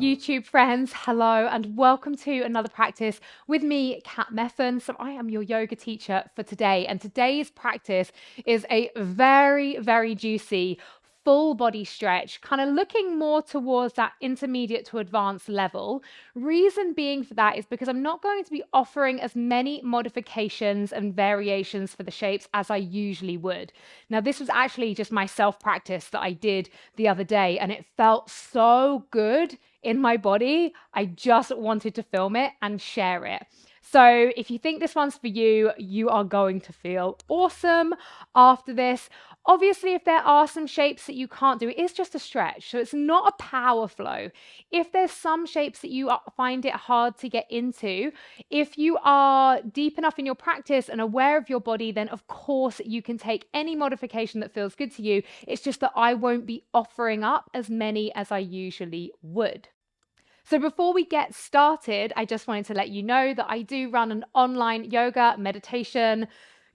YouTube friends, hello and welcome to another practice with me, Kat Meffan. So I am your yoga teacher for today, and today's practice is a very juicy full body stretch, kind of looking more towards that intermediate to advanced level. Reason being for that is because I'm not going to be offering as many modifications and variations for the shapes as I usually would. Now, this was actually just my self practice that I did the other day, and it felt so good in my body. I just wanted to film it and share it. So if you think this one's for you, you are going to feel awesome after this. Obviously, if there are some shapes that you can't do, it is just a stretch. So it's not a power flow. If there's some shapes that you find it hard to get into, if you are deep enough in your practice and aware of your body, then of course you can take any modification that feels good to you. It's just that I won't be offering up as many as I usually would. So before we get started, I just wanted to let you know that I do run an online yoga, meditation,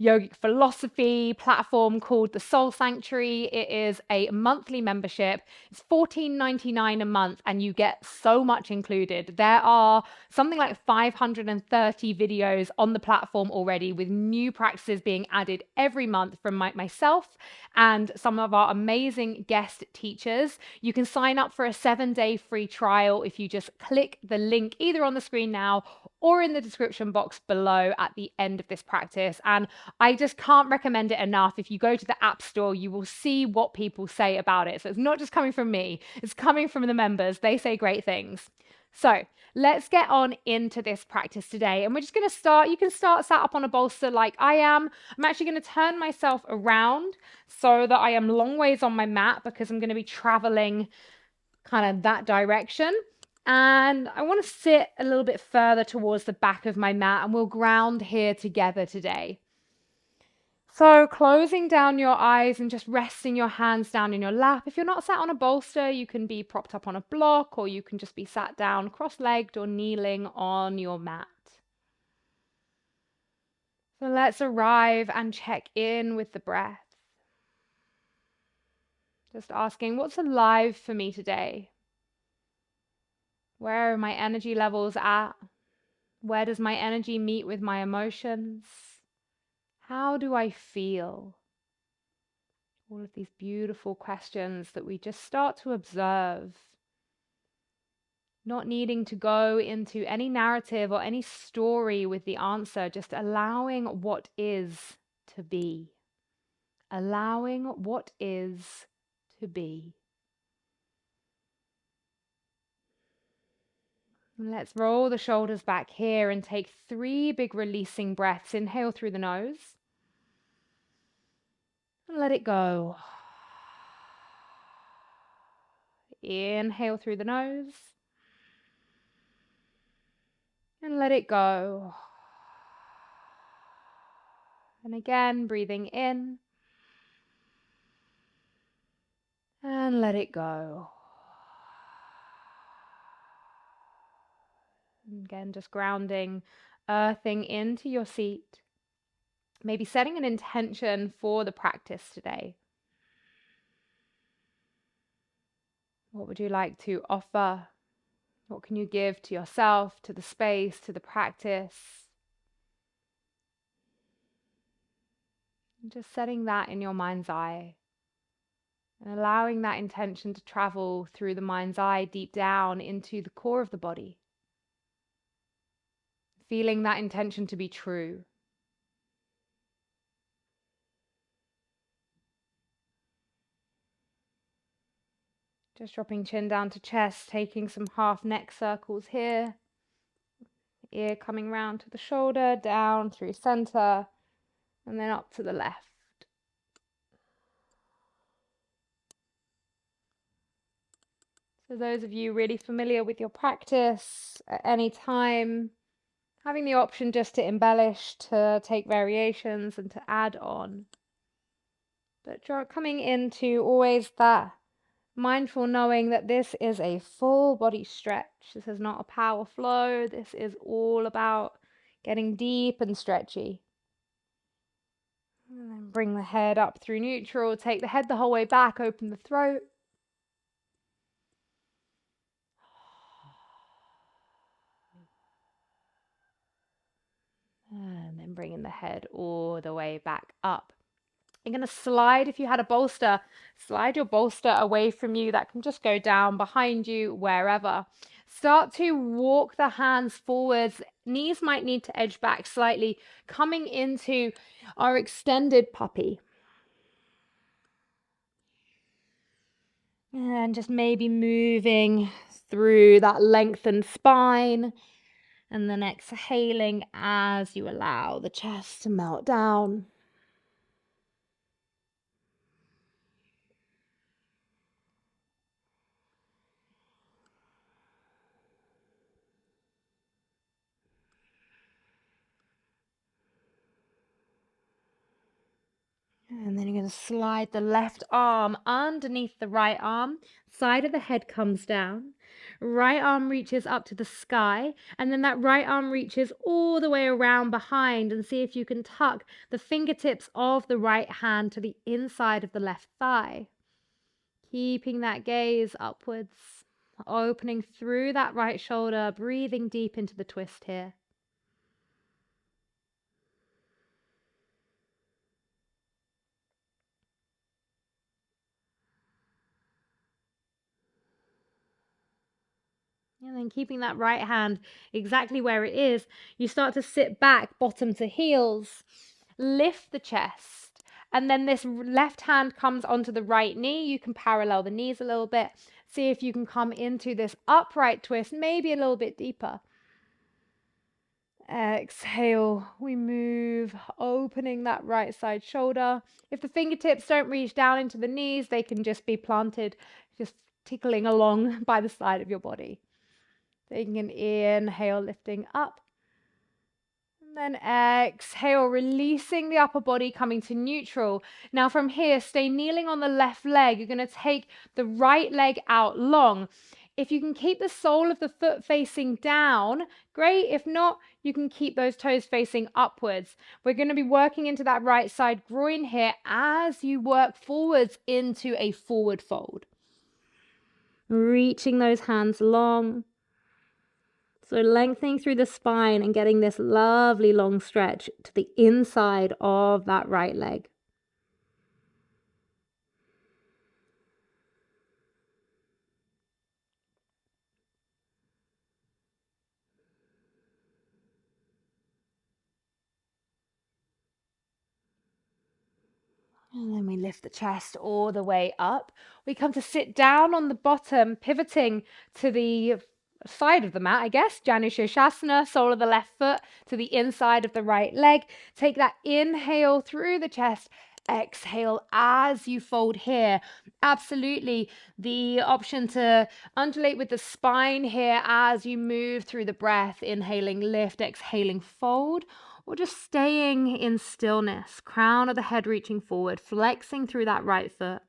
yogic philosophy platform called the Soul Sanctuary. It is a monthly membership. It's $14.99 a month and you get so much included. There are something like 530 videos on the platform already, with new practices being added every month from myself and some of our amazing guest teachers. You can sign up for a 7-day free trial if you just click the link either on the screen now or in the description box below at the end of this practice. And I just can't recommend it enough. If you go to the App Store, you will see what people say about it. So it's not just coming from me, it's coming from the members. They say great things. So let's get on into this practice today. And we're just going to start. You can start sat up on a bolster like I am. I'm actually going to turn myself around so that I am long ways on my mat because I'm going to be traveling kind of that direction. And I want to sit a little bit further towards the back of my mat, and we'll ground here together today. So closing down your eyes and just resting your hands down in your lap. If you're not sat on a bolster, you can be propped up on a block, or you can just be sat down cross-legged or kneeling on your mat. So let's arrive and check in with the breath. Just asking, what's alive for me today? Where are my energy levels at? Where does my energy meet with my emotions? How do I feel? All of these beautiful questions that we just start to observe, not needing to go into any narrative or any story with the answer, just allowing what is to be. Allowing what is to be. Let's roll the shoulders back here and take 3 big releasing breaths. Inhale through the nose and let it go. Inhale through the nose and let it go. And again, breathing in and let it go. And again, just grounding, earthing into your seat. Maybe setting an intention for the practice today. What would you like to offer? What can you give to yourself, to the space, to the practice? And just setting that in your mind's eye and allowing that intention to travel through the mind's eye deep down into the core of the body. Feeling that intention to be true. Just dropping chin down to chest, taking some half neck circles here. Ear coming round to the shoulder, down through center, and then up to the left. So those of you really familiar with your practice, at any time, having the option just to embellish, to take variations and to add on. But coming into always that mindful knowing that this is a full body stretch. This is not a power flow. This is all about getting deep and stretchy. And then bring the head up through neutral. Take the head the whole way back. Open the throat. And then bringing the head all the way back up. You're going to slide, if you had a bolster, slide your bolster away from you. That can just go down behind you, wherever. Start to walk the hands forwards. Knees might need to edge back slightly, coming into our extended puppy. And just maybe moving through that lengthened spine. And then exhaling as you allow the chest to melt down. And then you're going to slide the left arm underneath the right arm. Side of the head comes down. Right arm reaches up to the sky. And then that right arm reaches all the way around behind. And see if you can tuck the fingertips of the right hand to the inside of the left thigh. Keeping that gaze upwards. Opening through that right shoulder. Breathing deep into the twist here. And then keeping that right hand exactly where it is, you start to sit back, bottom to heels, lift the chest, and then this left hand comes onto the right knee. You can parallel the knees a little bit. See if you can come into this upright twist, maybe a little bit deeper. Exhale, we move, opening that right side shoulder. If the fingertips don't reach down into the knees, they can just be planted, just tickling along by the side of your body. Taking an inhale, lifting up. And then exhale, releasing the upper body, coming to neutral. Now from here, stay kneeling on the left leg. You're going to take the right leg out long. If you can keep the sole of the foot facing down, great. If not, you can keep those toes facing upwards. We're going to be working into that right side groin here as you work forwards into a forward fold. Reaching those hands long. So lengthening through the spine and getting this lovely long stretch to the inside of that right leg. And then we lift the chest all the way up. We come to sit down on the bottom, pivoting to the side of the mat, I guess. Janu Shirshasana, sole of the left foot to the inside of the right leg. Take that inhale through the chest. Exhale as you fold here. Absolutely the option to undulate with the spine here as you move through the breath. Inhaling, lift, exhaling, fold. Or just staying in stillness, crown of the head reaching forward, flexing through that right foot.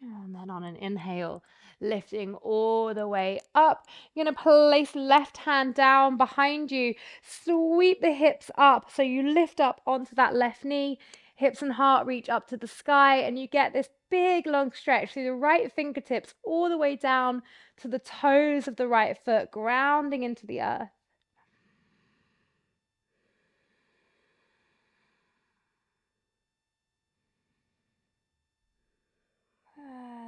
And then on an inhale, lifting all the way up. You're going to place left hand down behind you. Sweep the hips up. So you lift up onto that left knee. Hips and heart reach up to the sky. And you get this big long stretch through the right fingertips all the way down to the toes of the right foot, grounding into the earth.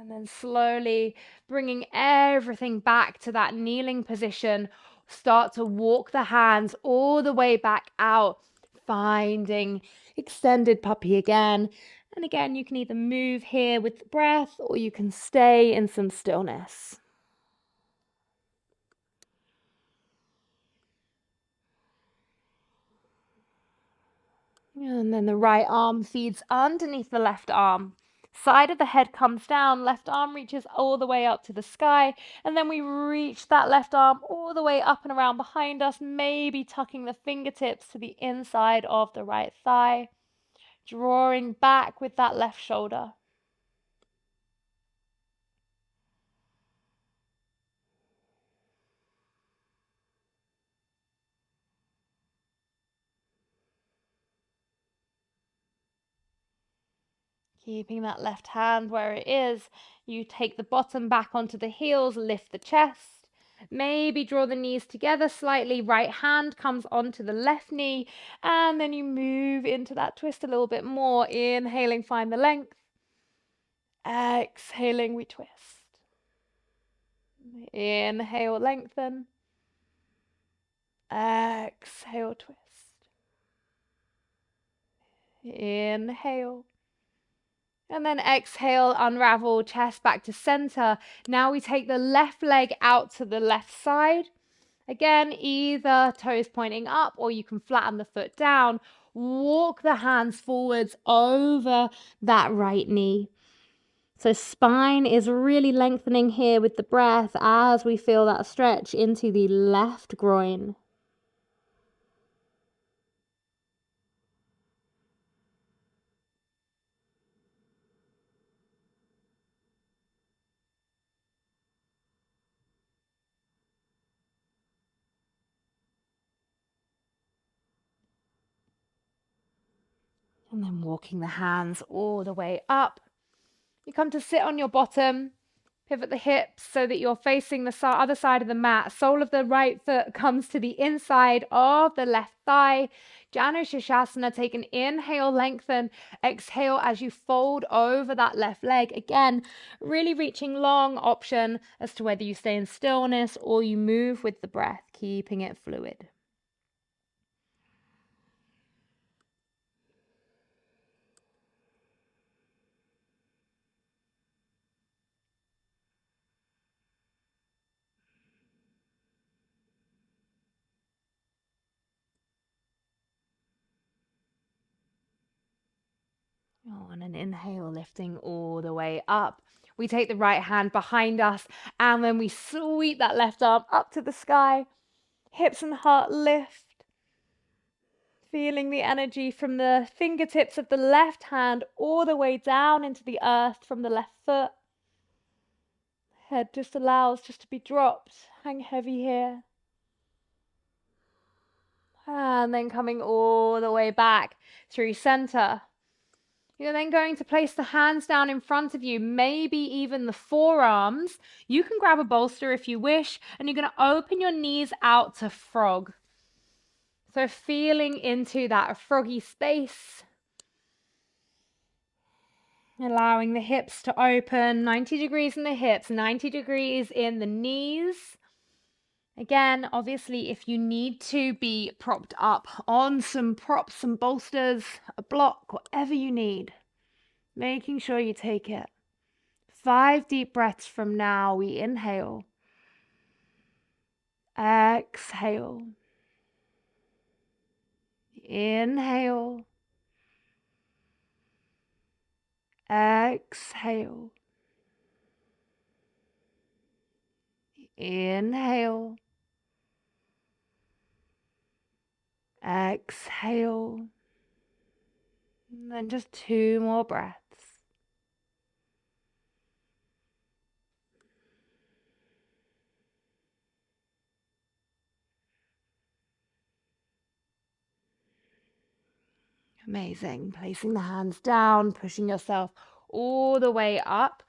And then slowly bringing everything back to that kneeling position. Start to walk the hands all the way back out, finding extended puppy again. And again, you can either move here with the breath or you can stay in some stillness. And then the right arm feeds underneath the left arm. Side of the head comes down, left arm reaches all the way up to the sky, and then we reach that left arm all the way up and around behind us, maybe tucking the fingertips to the inside of the right thigh, drawing back with that left shoulder. Keeping that left hand where it is. You take the bottom back onto the heels, lift the chest. Maybe draw the knees together slightly. Right hand comes onto the left knee. And then you move into that twist a little bit more. Inhaling, find the length. Exhaling, we twist. Inhale, lengthen. Exhale, twist. Inhale. And then exhale, unravel, chest back to center. Now we take the left leg out to the left side. Again, either toes pointing up or you can flatten the foot down. Walk the hands forwards over that right knee. So spine is really lengthening here with the breath as we feel that stretch into the left groin. And then walking the hands all the way up. You come to sit on your bottom, pivot the hips so that you're facing the other side of the mat. Sole of the right foot comes to the inside of the left thigh. Janu Shirshasana, take an inhale, lengthen. Exhale as you fold over that left leg. Again, really reaching long, option as to whether you stay in stillness or you move with the breath, keeping it fluid. On an inhale, lifting all the way up. We take the right hand behind us and then we sweep that left arm up to the sky. Hips and heart lift. Feeling the energy from the fingertips of the left hand all the way down into the earth from the left foot. Head just allows just to be dropped. Hang heavy here. And then coming all the way back through center. You're then going to place the hands down in front of you, maybe even the forearms. You can grab a bolster if you wish, and you're going to open your knees out to frog. So feeling into that froggy space. Allowing the hips to open, 90 degrees in the hips, 90 degrees in the knees. Again, obviously, if you need to be propped up on some props, some bolsters, a block, whatever you need, making sure you take it. 5 deep breaths from now, we inhale. Exhale. Inhale. Exhale. Inhale. Exhale. And then just 2 more breaths. Amazing. Placing the hands down, pushing yourself all the way up.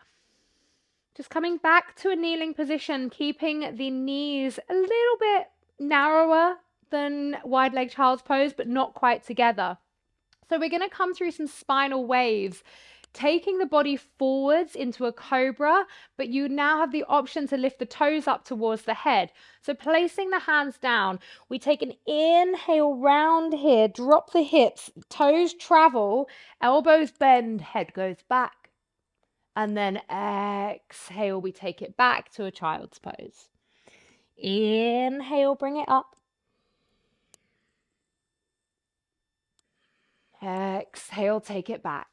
Just coming back to a kneeling position, keeping the knees a little bit narrower than wide leg child's pose, but not quite together. So we're going to come through some spinal waves, taking the body forwards into a cobra, but you now have the option to lift the toes up towards the head. So placing the hands down, we take an inhale round here, drop the hips, toes travel, elbows bend, head goes back. And then exhale, we take it back to a child's pose. Inhale, bring it up. Exhale, take it back.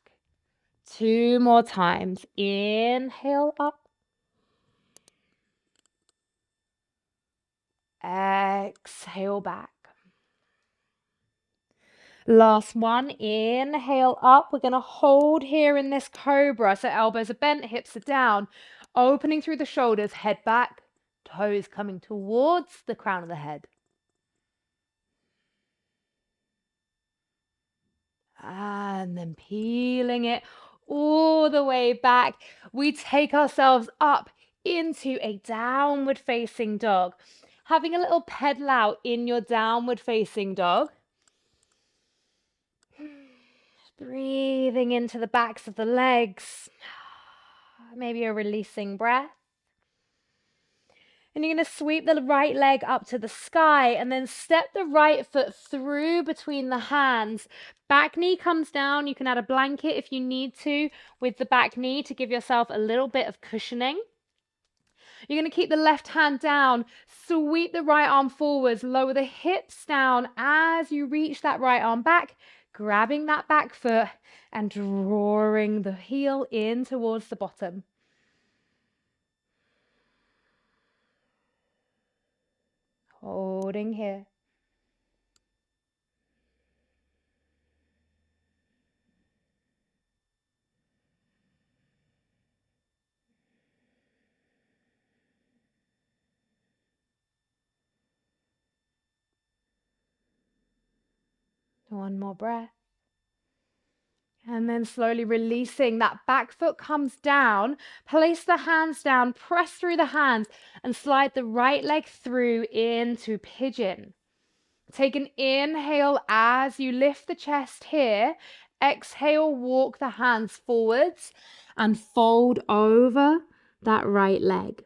2 more times. Inhale up. Exhale back. Last one. Inhale up. We're going to hold here in this cobra. So elbows are bent, hips are down. Opening through the shoulders, head back. Toes coming towards the crown of the head. And then peeling it all the way back. We take ourselves up into a downward facing dog. Having a little pedal out in your downward facing dog. Breathing into the backs of the legs. Maybe a releasing breath. And you're going to sweep the right leg up to the sky and then step the right foot through between the hands. Back knee comes down. You can add a blanket if you need to with the back knee to give yourself a little bit of cushioning. You're going to keep the left hand down, sweep the right arm forwards, lower the hips down as you reach that right arm back, grabbing that back foot and drawing the heel in towards the bottom. Holding here. One more breath. And then slowly releasing, that back foot comes down. Place the hands down, press through the hands, and slide the right leg through into pigeon. Take an inhale as you lift the chest here. Exhale, walk the hands forwards and fold over that right leg.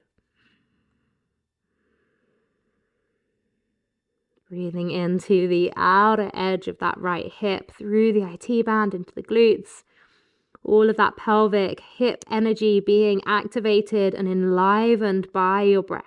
Breathing into the outer edge of that right hip, through the IT band into the glutes. All of that pelvic hip energy being activated and enlivened by your breath.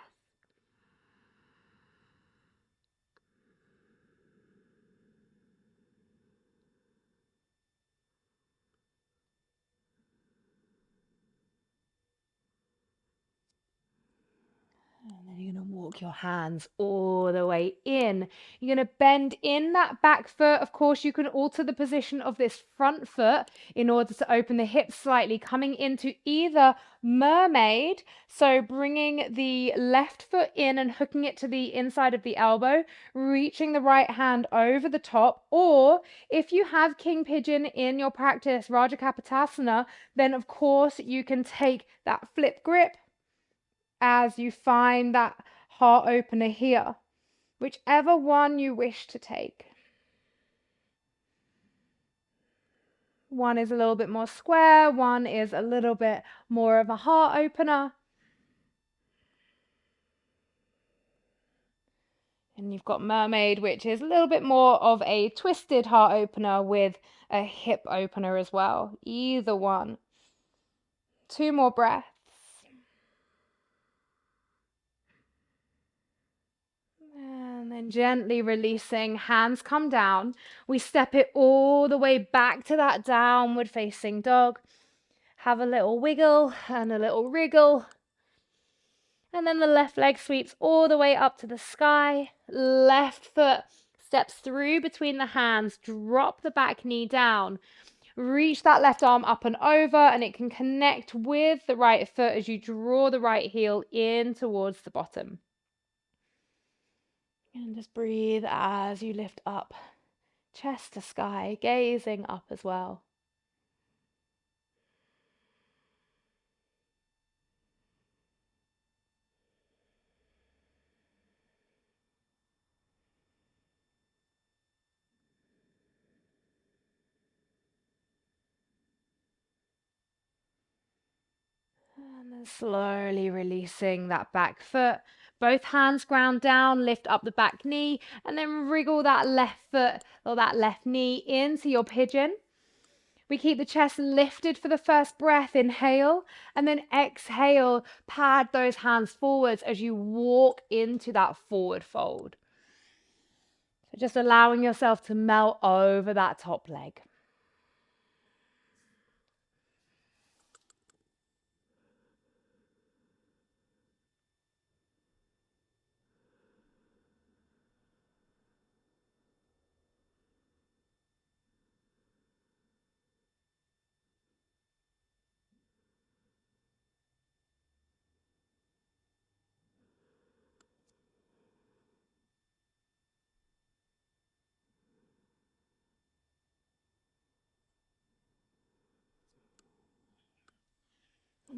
And then you're going to walk your hands all the way in. You're going to bend in that back foot. Of course, you can alter the position of this front foot in order to open the hips slightly, coming into either mermaid, so bringing the left foot in and hooking it to the inside of the elbow, reaching the right hand over the top, or if you have king pigeon in your practice, Raja Kapotasana, then of course you can take that flip grip as you find that heart opener here, whichever one you wish to take. One is a little bit more square, one is a little bit more of a heart opener. And you've got mermaid, which is a little bit more of a twisted heart opener with a hip opener as well. Either one. 2 more breaths. And then gently releasing, hands come down. We step it all the way back to that downward facing dog. Have a little wiggle and a little wriggle. And then the left leg sweeps all the way up to the sky. Left foot steps through between the hands. Drop the back knee down. Reach that left arm up and over, and it can connect with the right foot as you draw the right heel in towards the bottom. And just breathe as you lift up, chest to sky, gazing up as well. And then slowly releasing that back foot. Both hands ground down, lift up the back knee, and then wriggle that left foot or that left knee into your pigeon. We keep the chest lifted for the first breath, inhale, and then exhale, pad those hands forwards as you walk into that forward fold. So just allowing yourself to melt over that top leg.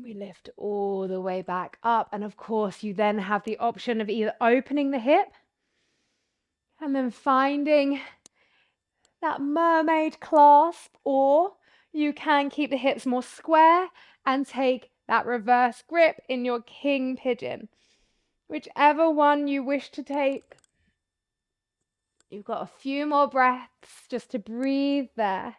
We lift all the way back up. And of course, you then have the option of either opening the hip and then finding that mermaid clasp, or you can keep the hips more square and take that reverse grip in your king pigeon. Whichever one you wish to take. You've got a few more breaths just to breathe there.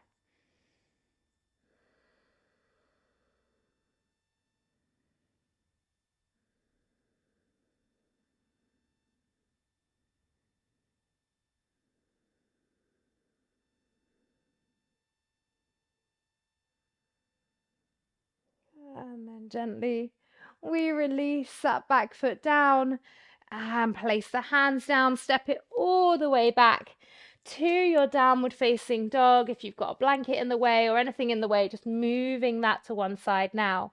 And then gently we release that back foot down and place the hands down, step it all the way back to your downward facing dog. If you've got a blanket in the way or anything in the way, just moving that to one side now.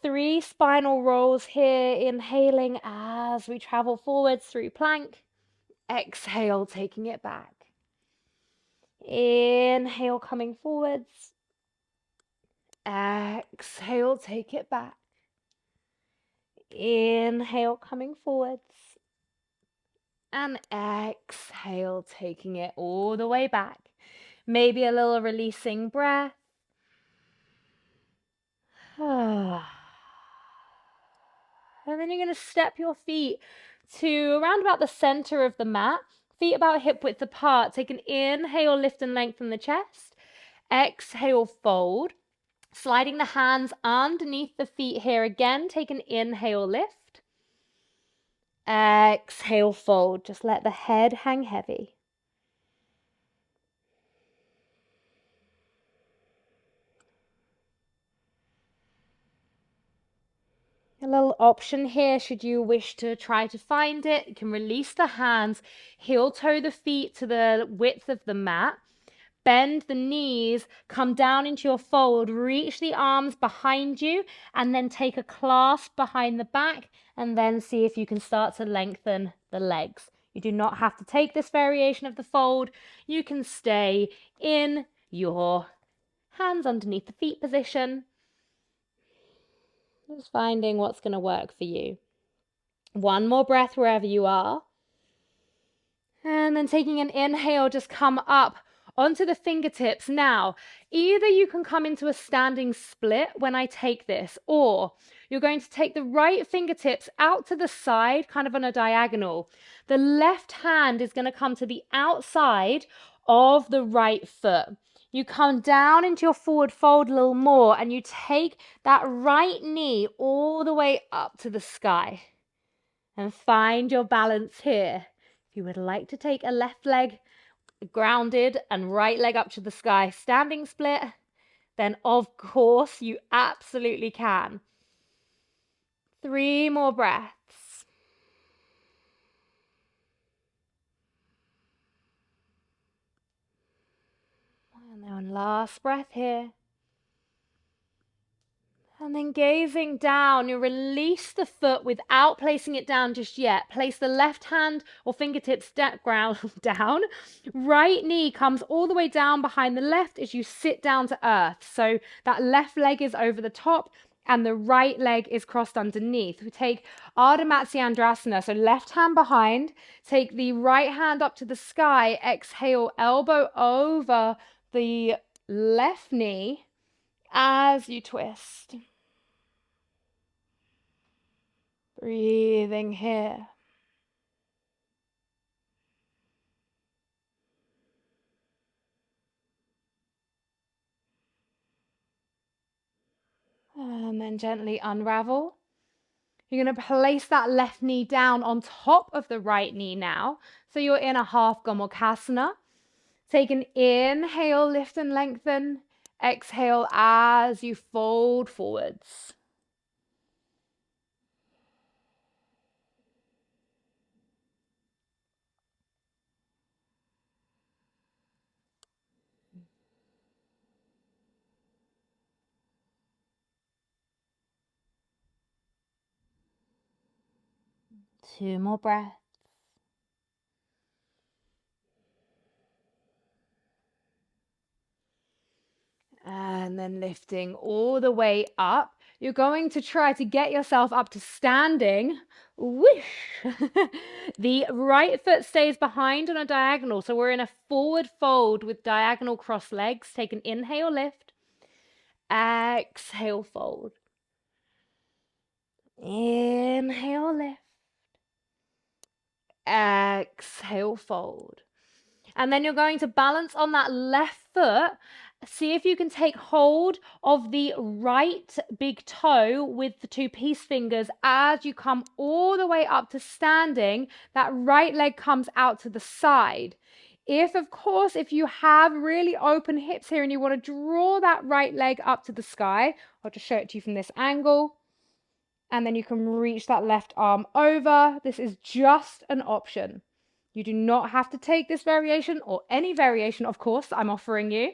3 spinal rolls here, inhaling as we travel forwards through plank. Exhale, taking it back. Inhale, coming forwards. Exhale, take it back. Inhale, coming forwards. And exhale, taking it all the way back. Maybe a little releasing breath. And then you're going to step your feet to around about the center of the mat. Feet about hip width apart. Take an inhale, lift and lengthen the chest. Exhale, fold. Sliding the hands underneath the feet here again. Take an inhale, lift. Exhale, fold. Just let the head hang heavy. A little option here, should you wish to try to find it, you can release the hands, heel toe the feet to the width of the mat. Bend the knees, come down into your fold, reach the arms behind you, and then take a clasp behind the back, and then see if you can start to lengthen the legs. You do not have to take this variation of the fold. You can stay in your hands underneath the feet position. Just finding what's going to work for you. One more breath wherever you are. And then taking an inhale, just come up onto the fingertips. Now, either you can come into a standing split when I take this, or you're going to take the right fingertips out to the side, kind of on a diagonal. The left hand is going to come to the outside of the right foot. You come down into your forward fold a little more, and you take that right knee all the way up to the sky. And find your balance here. If you would like to take a left leg grounded and right leg up to the sky, standing split, then of course you absolutely can. 3 more breaths. And then last breath here. And then gazing down, you release the foot without placing it down just yet. Place the left hand or fingertips ground down. Right knee comes all the way down behind the left as you sit down to earth. So that left leg is over the top and the right leg is crossed underneath. We take Ardha Matsyendrasana, so left hand behind. Take the right hand up to the sky. Exhale, elbow over the left knee as you twist. Breathing here. And then gently unravel. You're going to place that left knee down on top of the right knee now. So you're in a half Gomukhasana. Take an inhale, lift and lengthen. Exhale as you fold forwards. Two more breaths. And then lifting all the way up You're going to try to get yourself up to standing. Whoosh. The right foot stays behind on a diagonal. So we're in a forward fold with diagonal cross legs. Take an inhale, lift. Exhale, fold. Inhale, lift. Exhale, fold. And then you're going to balance on that left foot. See if you can take hold of the right big toe with the two peace fingers as you come all the way up to standing. That right leg comes out to the side. Of course, if you have really open hips here and you want to draw that right leg up to the sky, I'll just show it to you from this angle. And then you can reach that left arm over. This is just an option. You do not have to take this variation or any variation, of course, I'm offering you.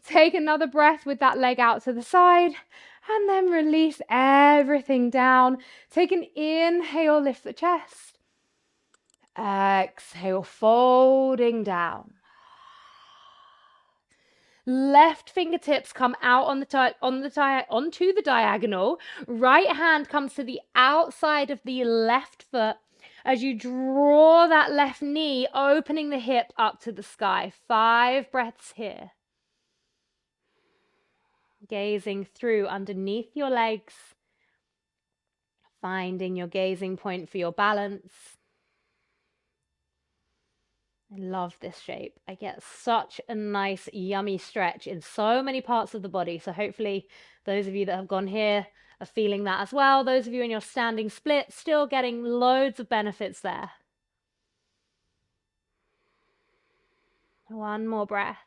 Take another breath with that leg out to the side and then release everything down. Take an inhale, lift the chest. Exhale, folding down. Left fingertips come out onto the diagonal. Right hand comes to the outside of the left foot as you draw that left knee, opening the hip up to the sky. 5 breaths here. Gazing through underneath your legs, finding your gazing point for your balance. I love this shape. I get such a nice, yummy stretch in so many parts of the body. So hopefully those of you that have gone here are feeling that as well. Those of you in your standing split, still getting loads of benefits there. One more breath.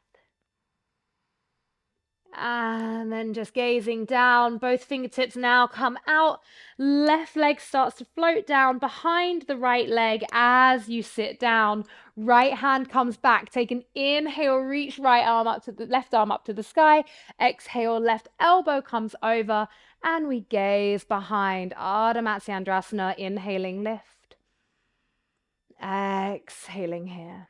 And then just gazing down, both fingertips now come out. Left leg starts to float down behind the right leg as you sit down. Right hand comes back. Take an inhale, reach right arm up to the left arm up to the sky. Exhale, left elbow comes over and we gaze behind. Ardha Matsyendrasana, inhaling, lift. Exhaling here.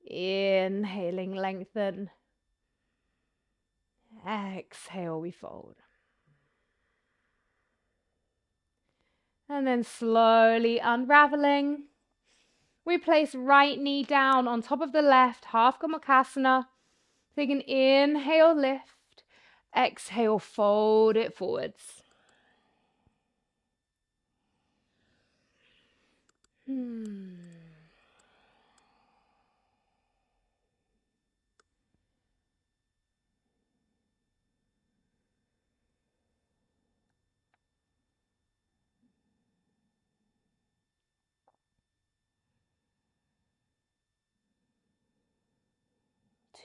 Inhaling, lengthen. Exhale, we fold. And then slowly unraveling. We place right knee down on top of the left, half Gomukhasana. Take an inhale, lift. Exhale, fold it forwards.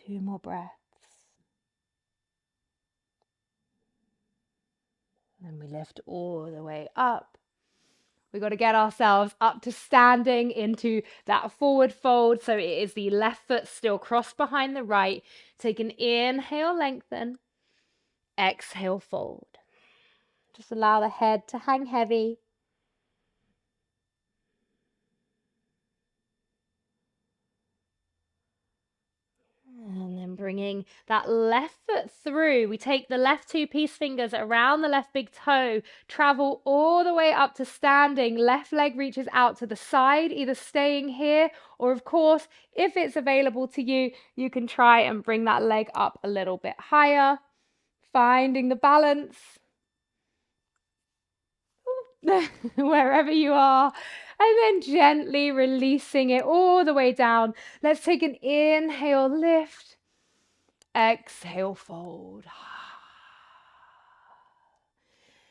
Two more breaths. And we lift all the way up. We've got to get ourselves up to standing into that forward fold. So it is the left foot still crossed behind the right. Take an inhale, lengthen. Exhale, fold. Just allow the head to hang heavy. And then bringing that left foot through. We take the left two peace fingers around the left big toe, travel all the way up to standing. Left leg reaches out to the side, either staying here or, of course, if it's available to you, you can try and bring that leg up a little bit higher, finding the balance wherever you are. And then gently releasing it all the way down. Let's take an inhale, lift. Exhale, fold.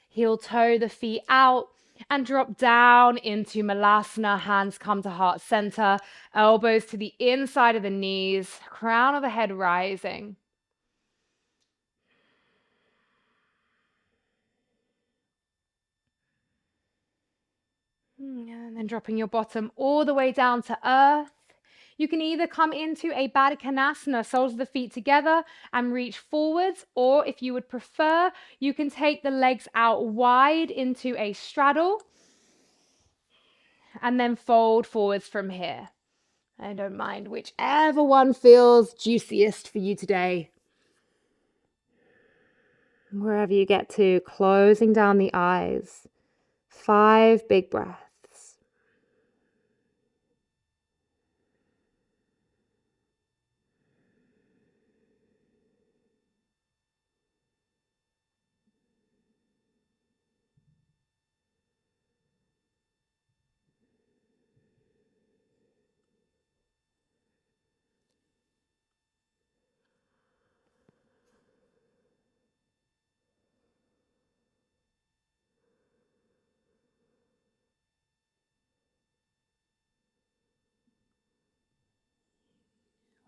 Heel toe the feet out and drop down into Malasana. Hands come to heart center. Elbows to the inside of the knees. Crown of the head rising. And then dropping your bottom all the way down to earth. You can either come into a Baddha Konasana, soles of the feet together, and reach forwards, or if you would prefer, you can take the legs out wide into a straddle and then fold forwards from here. I don't mind whichever one feels juiciest for you today. Wherever you get to, closing down the eyes. 5 big breaths.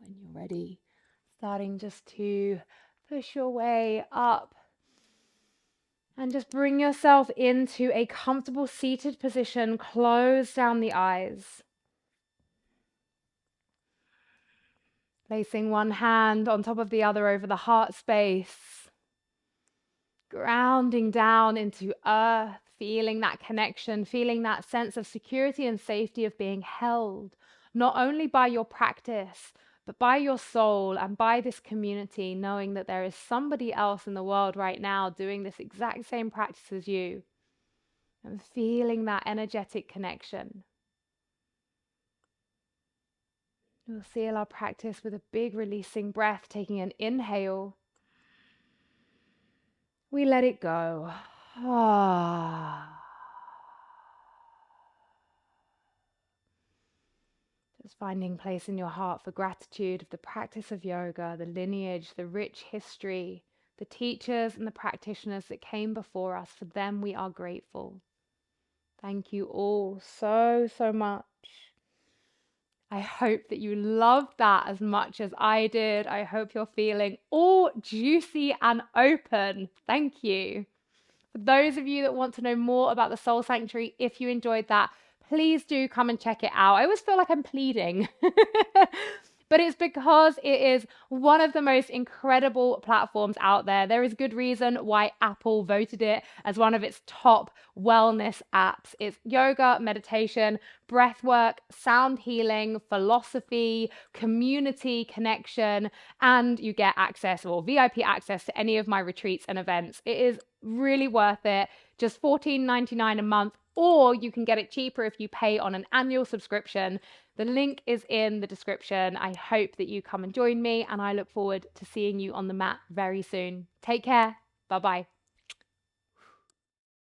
When you're ready, starting just to push your way up and just bring yourself into a comfortable seated position. Close down the eyes. Placing one hand on top of the other over the heart space. Grounding down into earth, feeling that connection, feeling that sense of security and safety of being held, not only by your practice, but by your soul and by this community, knowing that there is somebody else in the world right now doing this exact same practice as you, and feeling that energetic connection. We'll seal our practice with a big releasing breath, taking an inhale. We let it go. Just finding place in your heart for gratitude of the practice of yoga, the lineage, the rich history, the teachers and the practitioners that came before us. For them, we are grateful. Thank you all so, so much. I hope that you loved that as much as I did. I hope you're feeling all juicy and open. Thank you. For those of you that want to know more about the Soul Sanctuary, if you enjoyed that, please do come and check it out. I always feel like I'm pleading, but it's because it is one of the most incredible platforms out there. There is good reason why Apple voted it as one of its top wellness apps. It's yoga, meditation, breath work, sound healing, philosophy, community connection, and you get access or VIP access to any of my retreats and events. It is really worth it. Just $14.99 a month, or you can get it cheaper if you pay on an annual subscription. The link is in the description. I hope that you come and join me, and I look forward to seeing you on the mat very soon. Take care. Bye-bye.